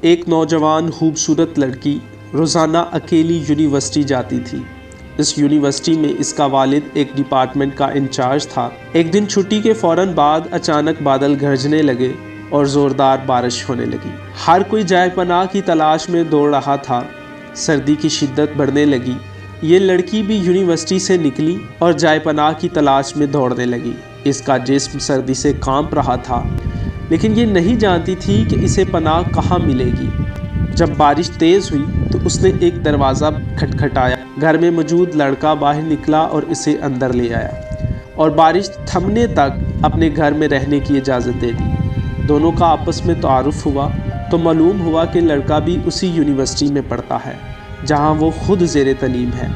ایک نوجوان خوبصورت لڑکی روزانہ اکیلی یونیورسٹی جاتی تھی۔ اس یونیورسٹی میں اس کا والد ایک ڈپارٹمنٹ کا انچارج تھا۔ ایک دن چھٹی کے فوراً بعد اچانک بادل گرجنے لگے اور زوردار بارش ہونے لگی۔ ہر کوئی جائے پناہ کی تلاش میں دوڑ رہا تھا۔ سردی کی شدت بڑھنے لگی۔ یہ لڑکی بھی یونیورسٹی سے نکلی اور جائے پناہ کی تلاش میں دوڑنے لگی۔ اس کا جسم سردی سے کانپ رہا تھا، لیکن یہ نہیں جانتی تھی کہ اسے پناہ کہاں ملے گی۔ جب بارش تیز ہوئی تو اس نے ایک دروازہ کھٹکھٹایا۔ گھر میں موجود لڑکا باہر نکلا اور اسے اندر لے آیا اور بارش تھمنے تک اپنے گھر میں رہنے کی اجازت دے دی۔ دونوں کا آپس میں تعارف ہوا تو معلوم ہوا کہ لڑکا بھی اسی یونیورسٹی میں پڑھتا ہے جہاں وہ خود زیر تعلیم ہے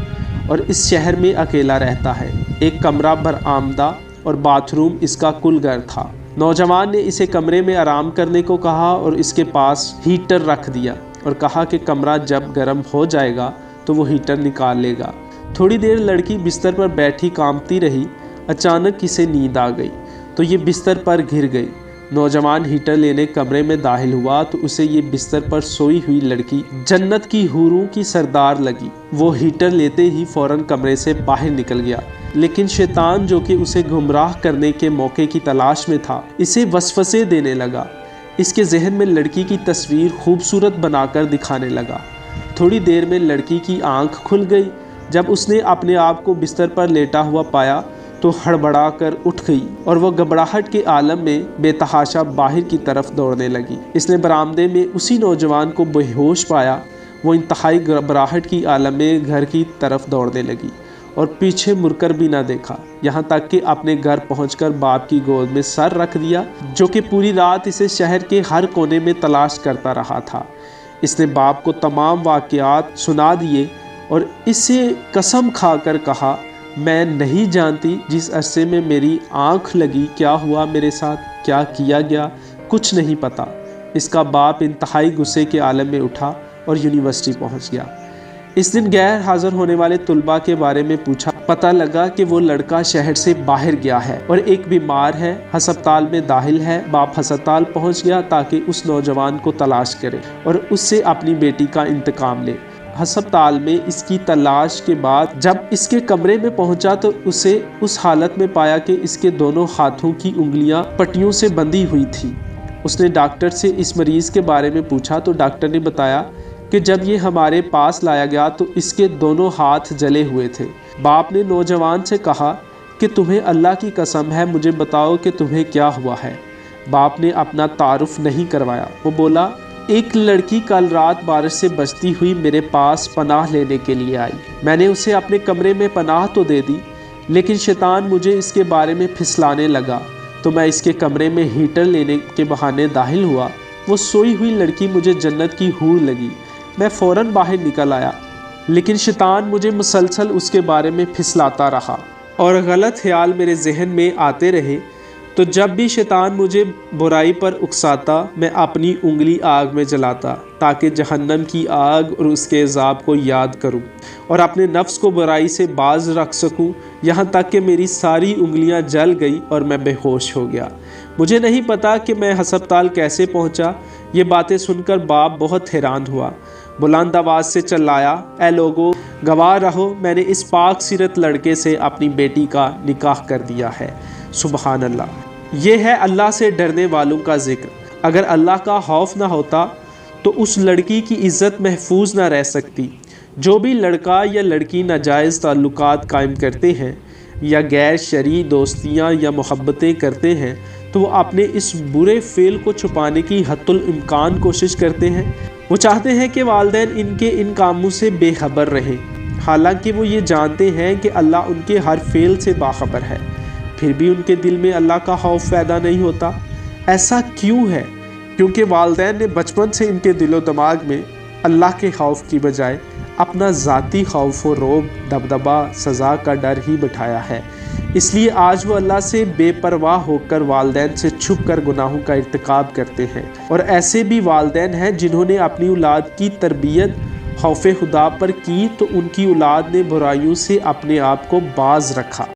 اور اس شہر میں اکیلا رہتا ہے۔ ایک کمرہ برآمدہ اور باتھ روم اس کا کل گھر تھا۔ نوجوان نے اسے کمرے میں آرام کرنے کو کہا اور اس کے پاس ہیٹر رکھ دیا اور کہا کہ کمرہ جب گرم ہو جائے گا تو وہ ہیٹر نکال لے گا۔ تھوڑی دیر لڑکی بستر پر بیٹھی کانپتی رہی۔ اچانک اسے نیند آ گئی تو یہ بستر پر گر گئی۔ نوجوان ہیٹر لینے کمرے میں داخل ہوا تو اسے یہ بستر پر سوئی ہوئی لڑکی جنت کی حوروں کی سردار لگی۔ وہ ہیٹر لیتے ہی فوراً کمرے سے باہر نکل گیا، لیکن شیطان جو کہ اسے گمراہ کرنے کے موقع کی تلاش میں تھا اسے وسوسے دینے لگا۔ اس کے ذہن میں لڑکی کی تصویر خوبصورت بنا کر دکھانے لگا۔ تھوڑی دیر میں لڑکی کی آنکھ کھل گئی۔ جب اس نے اپنے آپ کو بستر پر لیٹا ہوا پایا تو ہڑبڑا کر اٹھ گئی اور وہ گھبراہٹ کے عالم میں بے تحاشا باہر کی طرف دوڑنے لگی۔ اس نے برآمدے میں اسی نوجوان کو بے ہوش پایا۔ وہ انتہائی گھبراہٹ کی عالم میں گھر کی طرف دوڑنے لگی اور پیچھے مڑ کر بھی نہ دیکھا، یہاں تک کہ اپنے گھر پہنچ کر باپ کی گود میں سر رکھ دیا جو کہ پوری رات اسے شہر کے ہر کونے میں تلاش کرتا رہا تھا۔ اس نے باپ کو تمام واقعات سنا دیے اور اسے قسم کھا کر کہا، میں نہیں جانتی جس عرصے میں میری آنکھ لگی کیا ہوا میرے ساتھ، کیا کیا گیا، کچھ نہیں پتا۔ اس کا باپ انتہائی غصے کے عالم میں اٹھا اور یونیورسٹی پہنچ گیا۔ اس دن غیر حاضر ہونے والے طلباء کے بارے میں پوچھا۔ پتہ لگا کہ وہ لڑکا شہر سے باہر گیا ہے اور ایک بیمار ہے، ہسپتال میں داخل ہے۔ باپ ہسپتال پہنچ گیا تاکہ اس نوجوان کو تلاش کرے اور اس سے اپنی بیٹی کا انتقام لے۔ ہسپتال میں اس کی تلاش کے بعد جب اس کے کمرے میں پہنچا تو اسے اس حالت میں پایا کہ اس کے دونوں ہاتھوں کی انگلیاں پٹیوں سے بندھی ہوئی تھی۔ اس نے ڈاکٹر سے اس مریض کے بارے میں پوچھا تو ڈاکٹر نے بتایا کہ جب یہ ہمارے پاس لایا گیا تو اس کے دونوں ہاتھ جلے ہوئے تھے۔ باپ نے نوجوان سے کہا کہ تمہیں اللہ کی قسم ہے، مجھے بتاؤ کہ تمہیں کیا ہوا ہے۔ باپ نے اپنا تعارف نہیں کروایا۔ وہ بولا، ایک لڑکی کل رات بارش سے بچتی ہوئی میرے پاس پناہ لینے کے لیے آئی۔ میں نے اسے اپنے کمرے میں پناہ تو دے دی، لیکن شیطان مجھے اس کے بارے میں پھسلانے لگا تو میں اس کے کمرے میں ہیٹر لینے کے بہانے داخل ہوا۔ وہ سوئی ہوئی لڑکی مجھے جنت کی حور لگی۔ میں فوراً باہر نکل آیا، لیکن شیطان مجھے مسلسل اس کے بارے میں پھسلاتا رہا اور غلط خیال میرے ذہن میں آتے رہے۔ تو جب بھی شیطان مجھے برائی پر اکساتا میں اپنی انگلی آگ میں جلاتا تاکہ جہنم کی آگ اور اس کے عذاب کو یاد کروں اور اپنے نفس کو برائی سے باز رکھ سکوں، یہاں تک کہ میری ساری انگلیاں جل گئی اور میں بے ہوش ہو گیا۔ مجھے نہیں پتا کہ میں ہسپتال کیسے پہنچا۔ یہ باتیں سن کر باپ بہت حیران ہوا۔ بلند آواز سے چلایا، اے لوگو، گواہ رہو، میں نے اس پاک سیرت لڑکے سے اپنی بیٹی کا نکاح کر دیا ہے۔ سبحان اللہ۔ یہ ہے اللہ سے ڈرنے والوں کا ذکر۔ اگر اللہ کا خوف نہ ہوتا تو اس لڑکی کی عزت محفوظ نہ رہ سکتی۔ جو بھی لڑکا یا لڑکی ناجائز تعلقات قائم کرتے ہیں یا غیر شرعی دوستیاں یا محبتیں کرتے ہیں تو وہ اپنے اس برے فعل کو چھپانے کی حتی الامکان کوشش کرتے ہیں۔ وہ چاہتے ہیں کہ والدین ان کے ان کاموں سے بے خبر رہیں، حالانکہ وہ یہ جانتے ہیں کہ اللہ ان کے ہر فعل سے باخبر ہے، پھر بھی ان کے دل میں اللہ کا خوف پیدا نہیں ہوتا۔ ایسا کیوں ہے؟ کیونکہ والدین نے بچپن سے ان کے دل و دماغ میں اللہ کے خوف کی بجائے اپنا ذاتی خوف و رعب، دبدبہ، سزا کا ڈر ہی بٹھایا ہے۔ اس لیے آج وہ اللہ سے بے پرواہ ہو کر والدین سے چھپ کر گناہوں کا ارتکاب کرتے ہیں۔ اور ایسے بھی والدین ہیں جنہوں نے اپنی اولاد کی تربیت خوف خدا پر کی تو ان کی اولاد نے برائیوں سے اپنے آپ کو باز رکھا۔